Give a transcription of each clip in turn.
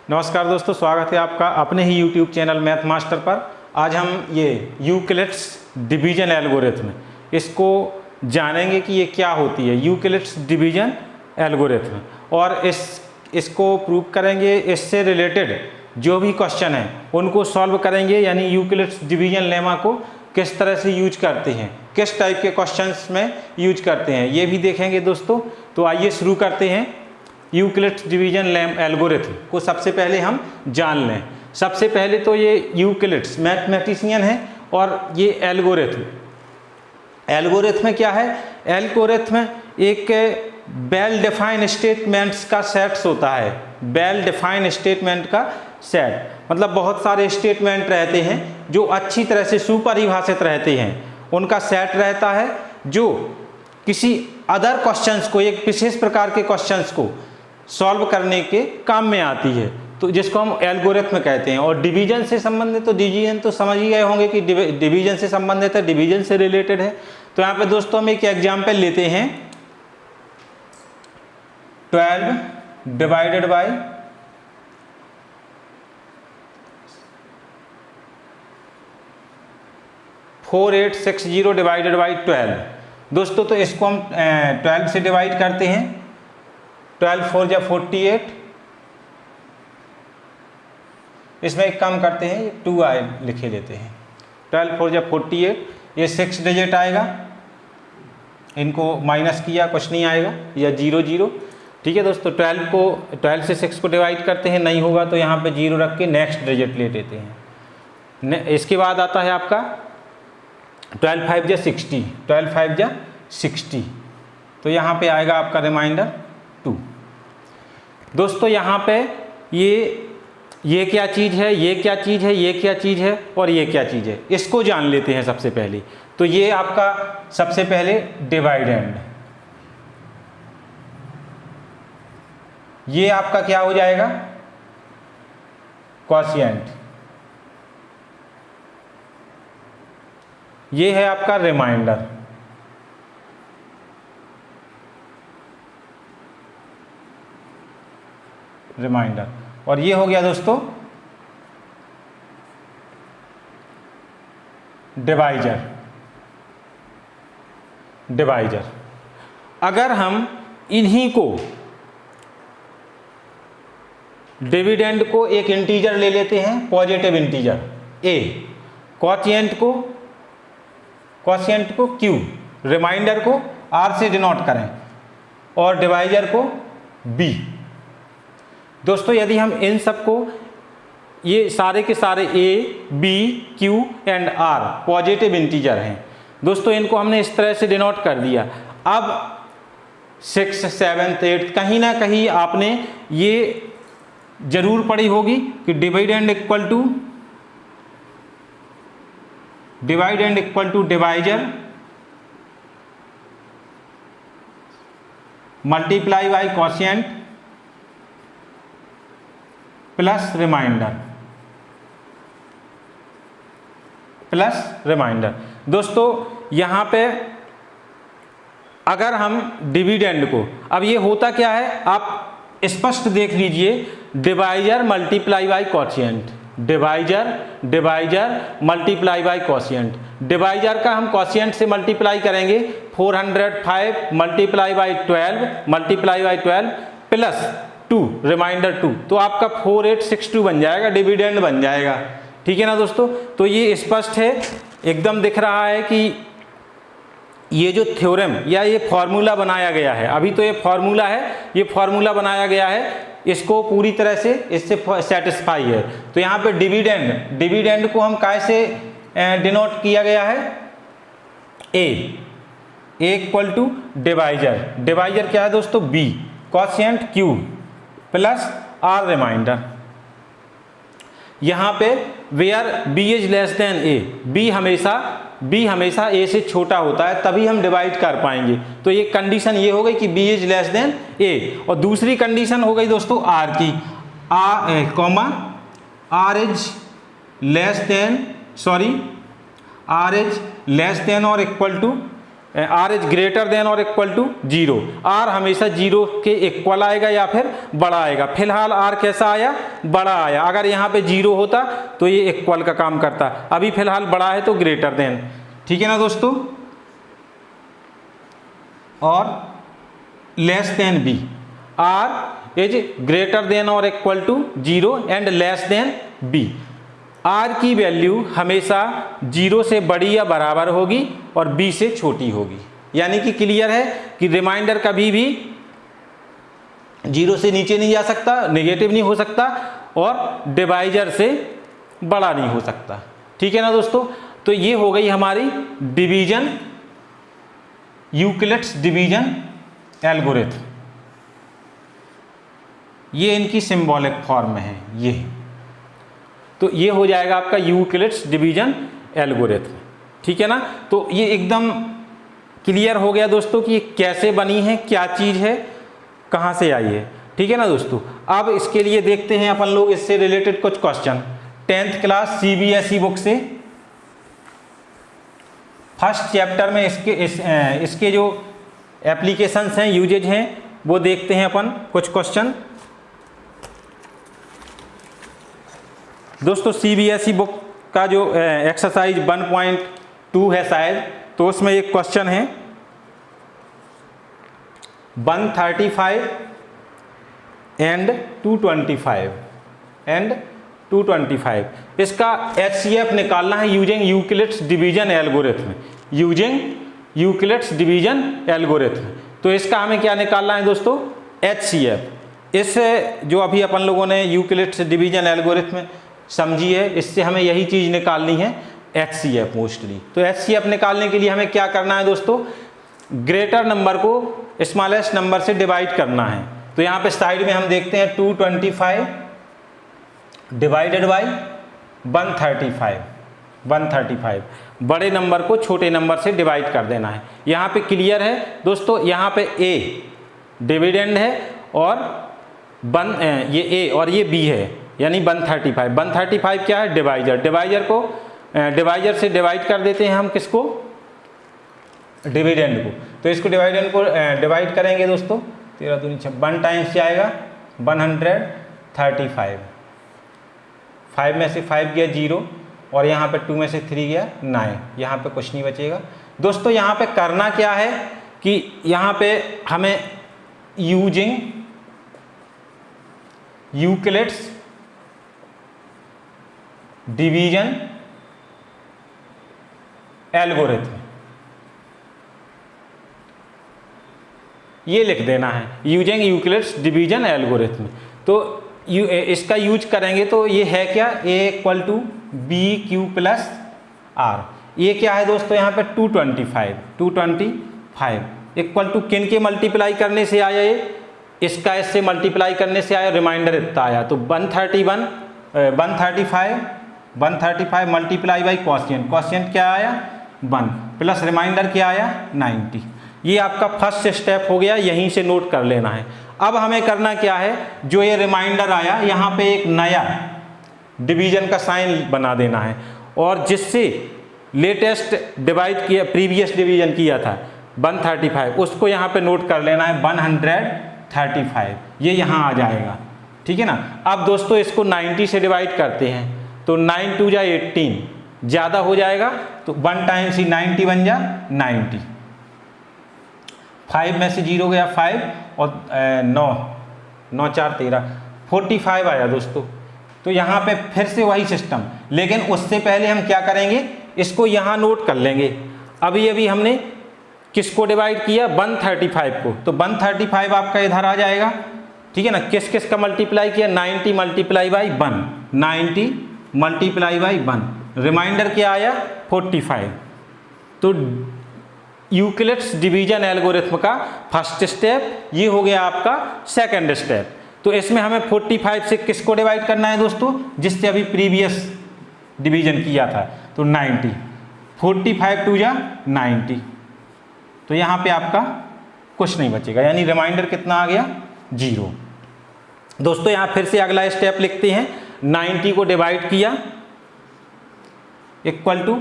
नमस्कार दोस्तों, स्वागत है आपका अपने ही YouTube चैनल मैथ मास्टर पर। आज हम ये यूक्लिड्स डिवीजन एल्गोरिथम इसको जानेंगे कि ये क्या होती है, यूक्लिड्स डिवीजन एल्गोरिथम, और इसको प्रूव करेंगे। इससे रिलेटेड जो भी क्वेश्चन है उनको सॉल्व करेंगे, यानी यूक्लिड्स डिवीजन लेमा को किस तरह से यूज करते हैं, किस टाइप के क्वेश्चंस में यूज करते हैं, ये भी देखेंगे दोस्तों। तो आइए शुरू करते हैं। यूक्लिड्स डिवीजन एल्गोरिथम को सबसे पहले हम जान लें। सबसे पहले तो ये यूक्लिड्स मैथमेटिशियन है और ये एल्गोरिथम क्या है? एल्गोरिथम एक वेल डिफाइंड स्टेटमेंट्स का सेट्स होता है। वेल डिफाइंड स्टेटमेंट का सेट मतलब बहुत सारे स्टेटमेंट रहते हैं जो अच्छी तरह से सुपरिभाषित रहते हैं, उनका सेट रहता है जो किसी अदर क्वेश्चंस को, एक विशेष प्रकार के क्वेश्चंस को सॉल्व करने के काम में आती है, तो जिसको हम एल्गोरिथम कहते हैं। और डिवीजन से संबंधित, तो डिवीजन तो समझ ही गए होंगे कि डिवीजन से संबंधित है, डिवीजन से रिलेटेड है। तो यहाँ पे दोस्तों हम एक एग्जाम्पल लेते हैं। 12 डिवाइडेड बाय 4860 डिवाइडेड बाई 12। दोस्तों तो इसको हम 12 से डिवाइड करते हैं। 12 4 जा 48, इसमें एक काम करते हैं, 2 लिखे लेते हैं। 12 4 जा 48, ये 6 डिजिट आएगा, इनको माइनस किया कुछ नहीं आएगा, या 0 0। ठीक है दोस्तों, 12 से 6 को डिवाइड करते हैं, नहीं होगा तो यहाँ पे 0 रख के नेक्स्ट डिजिट ले लेते हैं। इसके बाद आता है आपका 12 5 जा 60, 12 5 जा 60, तो यहाँ पे आएगा आपका रिमाइंडर 2। दोस्तों यहाँ पे ये क्या चीज़ है, ये क्या चीज़ है, ये क्या चीज़ है और ये क्या चीज़ है, इसको जान लेते हैं सबसे पहले। तो ये आपका सबसे पहले डिवाइडेंड, ये आपका क्या हो जाएगा? क्वोशिएंट। ये है आपका रिमाइंडर। और ये हो गया दोस्तों डिवाइजर। अगर हम इन्हीं को डिविडेंड को एक इंटीजर ले लेते हैं, पॉजिटिव इंटीजर a, क्वोशिएंट को q, रिमाइंडर को r से डिनोट करें और डिवाइजर को b। दोस्तों यदि हम इन सबको, ये सारे के सारे a, b, q and r positive integer हैं दोस्तों, इनको हमने इस तरह से डिनोट कर दिया। अब 6, 7, 8 कहीं ना कहीं आपने ये जरूर पढ़ी होगी कि divide equal to divisor multiply by quotient plus remainder. दोस्तों यहाँ पे अगर हम डिविडेंड को, अब ये होता क्या है आप स्पष्ट देख लीजिए, divisor multiply by quotient, divisor multiply by quotient. Divisor का हम क्वोशिएंट से मल्टीप्लाई करेंगे, 405 मल्टीप्लाई बाई 12 प्लस 2 रिमाइंडर 2, तो आपका 4862 बन जाएगा, डिविडेंड बन जाएगा। ठीक है ना दोस्तों, तो ये स्पष्ट है, एकदम दिख रहा है कि ये जो थ्योरम या ये फॉर्मूला बनाया गया है, अभी तो ये फॉर्मूला है, ये फॉर्मूला बनाया गया है, इसको पूरी तरह से इससे सेटिस्फाई है। तो यहाँ पे डिविडेंड को हम कैसे डिनोट किया गया है? a इक्वल टू डिवाइजर क्या है दोस्तों? b, quotient q plus r remainder. यहाँ पे where b is less than a, b हमेशा a से छोटा होता है, तभी हम डिवाइड कर पाएंगे। तो ये कंडीशन ये हो गई कि b is less than a, और दूसरी कंडीशन हो गई दोस्तों r की, r इज लेस देन और equal to, r is greater than और इक्वल टू 0। r हमेशा 0 के इक्वल आएगा या फिर बड़ा आएगा। फिलहाल r कैसा आया? बड़ा आया। अगर यहाँ पे 0 होता तो ये इक्वल का काम करता, अभी फिलहाल बड़ा है तो ग्रेटर देन। ठीक है ना दोस्तों, और less than B, R is greater than और equal to 0 and less than B. R की वैल्यू हमेशा 0 से बड़ी या बराबर होगी और बी से छोटी होगी। यानी कि क्लियर है कि रिमाइंडर कभी भी 0 से नीचे नहीं जा सकता, नेगेटिव नहीं हो सकता और डिवाइजर से बड़ा नहीं हो सकता। ठीक है ना दोस्तों, तो ये हो गई हमारी डिवीजन, यूक्लिड्स डिवीजन एल्गोरिथम। ये इनकी सिंबॉलिक फॉर्म में है ये, तो ये हो जाएगा आपका यूक्लिड्स डिवीजन एल्गोरिथम। ठीक है ना, तो ये एकदम क्लियर हो गया दोस्तों कि ये कैसे बनी है, क्या चीज़ है, कहाँ से आई है। ठीक है ना दोस्तों, अब इसके लिए देखते हैं अपन लोग इससे रिलेटेड कुछ question 10th class CBSE book से। फर्स्ट चैप्टर में इसके जो एप्लीकेशंस हैं, यूजेज हैं, वो देखते हैं अपन कुछ क्वेश्चन। दोस्तों CBSE बुक का जो एक्सरसाइज 1.2 है शायद, तो उसमें एक क्वेश्चन है 135 एंड 225 इसका HCF निकालना है using Euclid's division algorithm, using Euclid's division algorithm. तो इसका हमें क्या निकालना है दोस्तों, HCF। इस जो अभी अपन लोगों ने यूक्लिड्स डिवीजन एल्गोरिथम समझी है, इससे हमें यही चीज़ निकालनी है HCF मोस्टली। तो HCF निकालने के लिए हमें क्या करना है दोस्तों, ग्रेटर नंबर को स्मॉलेस्ट नंबर से डिवाइड करना है। तो यहाँ पे साइड में हम देखते हैं 225 डिवाइडेड बाई 135, बड़े नंबर को छोटे नंबर से डिवाइड कर देना है। यहाँ पे क्लियर है दोस्तों, यहाँ पे A डिविडेंड है और ये A और ये B है, यानी 135 क्या है, डिवाइजर को डिवाइजर से डिवाइड कर देते हैं हम किसको, डिविडेंड को। तो इसको डिवाइडेंड को डिवाइड करेंगे दोस्तों, 13 दूनी 1 टाइम्स जाएगा 135, 5 में से 5 गया 0 और यहाँ पे 2 में से 3 गया 9, यहाँ पे कुछ नहीं बचेगा। दोस्तों यहाँ पे करना क्या है कि यहाँ पे हमें यूजिंग यूक्लिड्स डिवीजन एल्गोरिथम ये लिख देना है, यूजिंग यूक्लिड्स डिवीजन एल्गोरिथम। तो इसका यूज करेंगे तो ये है क्या, A = BQ + R। ये क्या है दोस्तों, यहाँ पे 225 इक्वल टू किन के मल्टीप्लाई करने से आया, ये इसका इससे मल्टीप्लाई करने से आया, रिमाइंडर इतना आया। तो 135 मल्टीप्लाई बाई क्वोशिएंट क्या आया 1 प्लस रिमाइंडर क्या आया 90। ये आपका फर्स्ट स्टेप हो गया, यहीं से नोट कर लेना है। अब हमें करना क्या है, जो ये रिमाइंडर आया यहाँ पे एक नया डिवीजन का साइन बना देना है, और जिससे लेटेस्ट डिवाइड किया, प्रीवियस डिवीजन किया था 135, उसको यहाँ पे नोट कर लेना है 135, ये यहाँ आ जाएगा। ठीक है ना। अब दोस्तों इसको 90 से डिवाइड करते हैं, तो 9 × 2 = 18, ज़्यादा हो जाएगा तो 1 टाइम्स ही 90 बन जा 90, 5 में से 0 गया 5 और 9 4 13 45 आया दोस्तों। तो यहाँ पे फिर से वही सिस्टम, लेकिन उससे पहले हम क्या करेंगे, इसको यहाँ नोट कर लेंगे। अभी हमने किसको डिवाइड किया 135 को, तो 135 आपका इधर आ जाएगा। ठीक है ना। किस किस का मल्टीप्लाई किया, 90 multiply by 1, 90 multiply by 1, remainder क्या आया 45। तो यूक्लिड्स डिवीजन एल्गोरिथम का फर्स्ट स्टेप ये हो गया आपका सेकंड स्टेप। तो इसमें हमें 45 से किसको डिवाइड करना है दोस्तों, जिससे अभी प्रीवियस डिवीजन किया था, तो 90, 45 × 2 = 90। तो यहाँ पे आपका कुछ नहीं बचेगा, यानी रिमाइंडर कितना आ गया 0। दोस्तों यहाँ फिर से अगला स्टेप लिखते हैं, 90 को डिवाइड किया इक्वल टू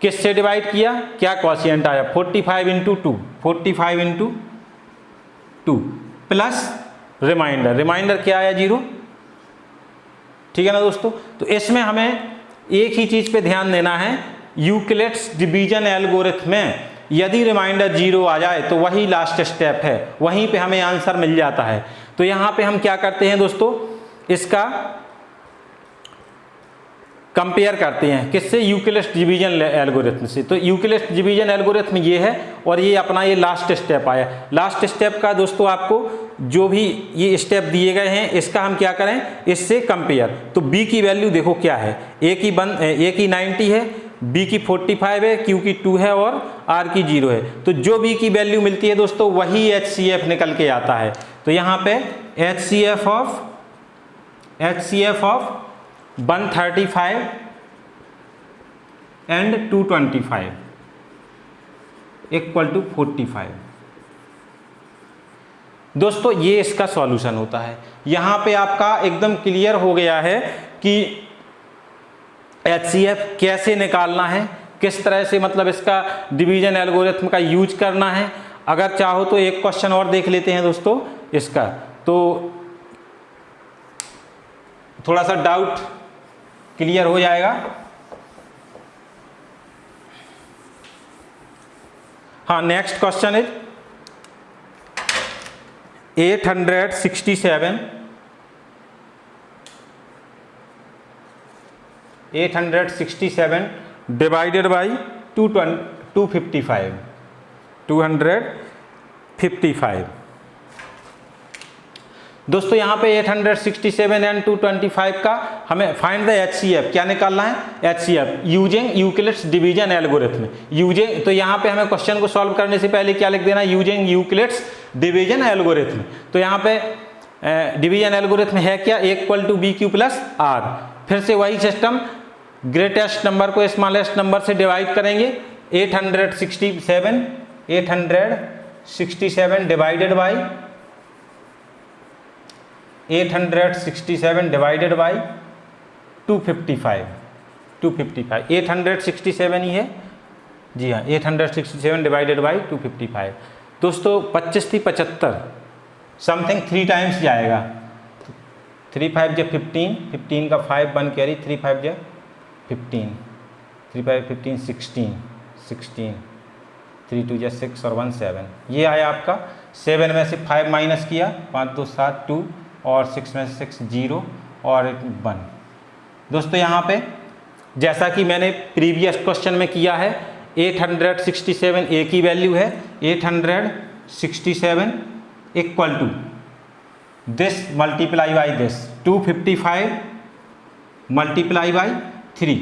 किससे डिवाइड किया, क्या क्वोशिएंट आया 45 × 2, 45 × 2 प्लस रिमाइंडर क्या आया 0, ठीक है ना दोस्तों। तो इसमें हमें एक ही चीज़ पे ध्यान देना है, यूक्लिड्स डिवीजन एल्गोरिथम में यदि रिमाइंडर 0 आ जाए तो वही लास्ट स्टेप है, वहीं पे हमें आंसर मिल जाता है। तो यहाँ पे हम क्या करते हैं दोस्तों, इसका कंपेयर करते हैं किससे, यूक्लिड्स डिवीजन एल्गोरिथम से। तो यूक्लिड्स डिवीजन एल्गोरिथम ये है और ये अपना ये लास्ट स्टेप आया। लास्ट स्टेप का दोस्तों आपको जो भी ये स्टेप दिए गए हैं इसका हम क्या करें, इससे कंपेयर। तो b की वैल्यू देखो क्या है, a की 90 है, b की 45 है, q की 2 है और r की 0 है। तो जो b की वैल्यू मिलती है दोस्तों वही HCF निकल के आता है। तो यहाँ पे HCF of 135 and 225 equal to 45। दोस्तों ये इसका सॉल्यूशन होता है। यहाँ पे आपका एकदम क्लियर हो गया है कि HCF कैसे निकालना है, किस तरह से मतलब इसका डिवीजन एल्गोरिथम का यूज करना है। अगर चाहो तो एक क्वेश्चन और देख लेते हैं दोस्तों इसका, तो थोड़ा सा डाउट क्लियर हो जाएगा। हाँ, next question is 867 divided by 255। दोस्तों यहाँ पे 867 एंड 225 का हमें फाइंड द HCF क्या निकालना है, HCF using Euclid's division algorithm. Using, तो यहाँ पे हमें क्वेश्चन को सॉल्व करने से पहले क्या लिख देना, यूजिंग यूक्लिड्स डिवीजन एल्गोरिथम। तो यहाँ पे डिवीजन एल्गोरिथम है क्या, equal to BQ plus R। फिर से वही सिस्टम, ग्रेटेस्ट नंबर को स्मॉलेस्ट नंबर से डिवाइड करेंगे। 867 डिवाइडेड बाई 867 डिवाइडेड बाई 255। 867 ही है जी हाँ, 867 डिवाइडेड बाई 255। दोस्तों 25 थी 75, समथिंग 3 टाइम्स जाएगा। 3 5 जा 15, 15 का 5 1 कैरी, 3 5 जा 15, 3 5 15 16, 3 2 जा 6 और 1 7। ये आया आपका 7 में से 5 माइनस किया, 5 2 7 2 और 6 में से 6 0 और 1। दोस्तों यहाँ पे जैसा कि मैंने प्रीवियस क्वेश्चन में किया है, 867 A की वैल्यू है, 867 equal to this multiply by this 255 multiply by 3।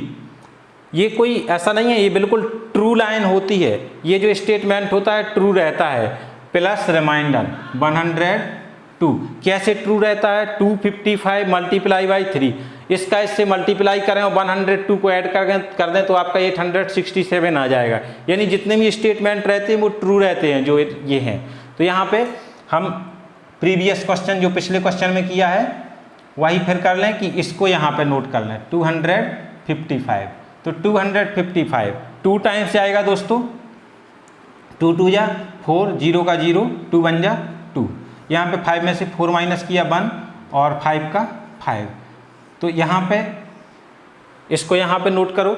ये कोई ऐसा नहीं है, ये बिल्कुल ट्रू लाइन होती है। ये जो स्टेटमेंट होता है ट्रू रहता है। प्लस रिमाइंडर 102 कैसे ट्रू रहता है, 255 मल्टीप्लाई बाई 3। इसका इससे मल्टीप्लाई करें और 102 को ऐड कर दें तो आपका 867 आ जाएगा। यानी जितने भी स्टेटमेंट रहते हैं वो ट्रू रहते हैं जो ये हैं। तो यहाँ पे हम प्रीवियस क्वेश्चन जो पिछले क्वेश्चन में किया है वही फिर कर लें कि इसको यहाँ पे नोट कर लें 255। तो 255 2 टाइम्स जाएगा दोस्तों, 2 2 जा 4, 0 का 0, 2 1 जा 2। यहाँ पे 5 में से 4 माइनस किया 1 और 5 का 5। तो यहाँ पे इसको यहाँ पे नोट करो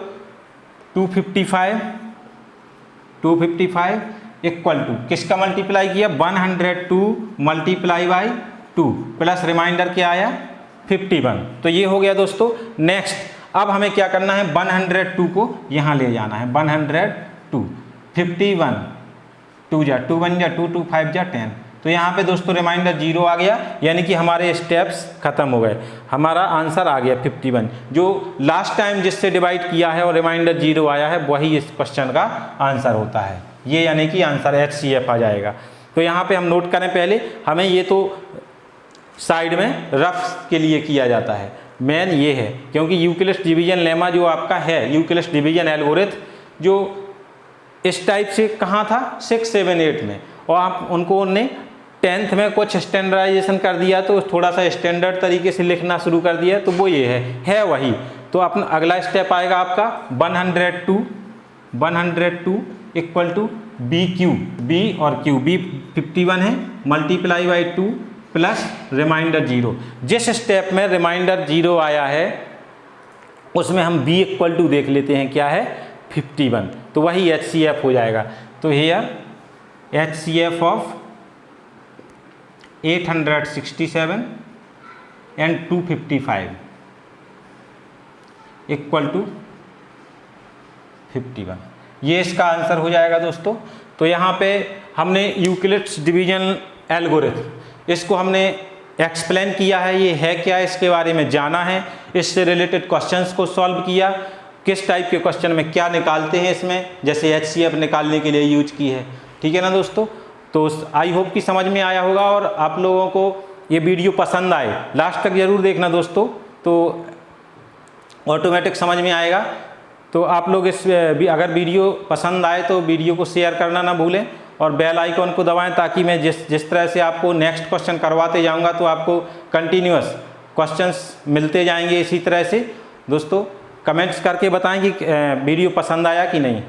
255 इक्वल टू किसका मल्टीप्लाई किया, 102 मल्टीप्लाई बाई 2 प्लस रिमाइंडर क्या आया 51। तो ये हो गया दोस्तों। नेक्स्ट अब हमें क्या करना है, 102 को यहाँ ले जाना है। 102 51 2 जा 2 1 जा 2 2 5 जा 10। तो यहाँ पे दोस्तों रिमाइंडर 0 आ गया, यानी कि हमारे स्टेप्स खत्म हो गए। हमारा आंसर आ गया 51। जो लास्ट टाइम जिससे डिवाइड किया है और रिमाइंडर 0 आया है वही इस क्वेश्चन का आंसर होता है। ये यानी कि आंसर HCF आ जाएगा। तो यहाँ पे हम नोट करें, पहले हमें ये तो साइड में रफ के लिए किया जाता है, मेन ये है क्योंकि यूक्लिड्स डिवीजन लेमा जो आपका है, यूक्लिड्स डिवीजन एल्गोरिथम जो इस टाइप से कहाँ था 6 7 8 में, और आप उनको उनने 10th में कुछ स्टैंडर्डाइजेशन कर दिया तो थोड़ा सा स्टैंडर्ड तरीके से लिखना शुरू कर दिया। तो वो ये है वही। तो अपना अगला स्टेप आएगा आपका 102 इक्वल टू BQ, B और Q, B 51 है मल्टीप्लाई बाई 2 प्लस रिमाइंडर 0। जिस स्टेप में रिमाइंडर 0 आया है उसमें हम b इक्वल टू देख लेते हैं क्या है 51, तो वही HCF हो जाएगा। तो here HCF of 867 and 255 equal to 51, ये इसका आंसर हो जाएगा दोस्तों। तो यहाँ पे हमने यूक्लिड्स डिवीजन एल्गोरिथम इसको हमने एक्सप्लेन किया है, ये है क्या इसके बारे में जाना है, इससे रिलेटेड क्वेश्चंस को सॉल्व किया, किस टाइप के क्वेश्चन में क्या निकालते हैं इसमें, जैसे HCF निकालने के लिए यूज की है। ठीक है ना दोस्तों, तो आई होप कि समझ में आया होगा और आप लोगों को ये वीडियो पसंद आए, लास्ट तक ज़रूर देखना दोस्तों, तो ऑटोमेटिक समझ में आएगा। तो आप लोग अगर वीडियो पसंद आए तो वीडियो को शेयर करना ना भूलें और बेल आइकॉन को दबाएं, ताकि मैं जिस तरह से आपको नेक्स्ट क्वेश्चन करवाते जाऊंगा तो आपको कंटिन्यूअस क्वेश्चंस मिलते जाएंगे इसी तरह से। दोस्तों कमेंट्स करके बताएं कि वीडियो पसंद आया कि नहीं।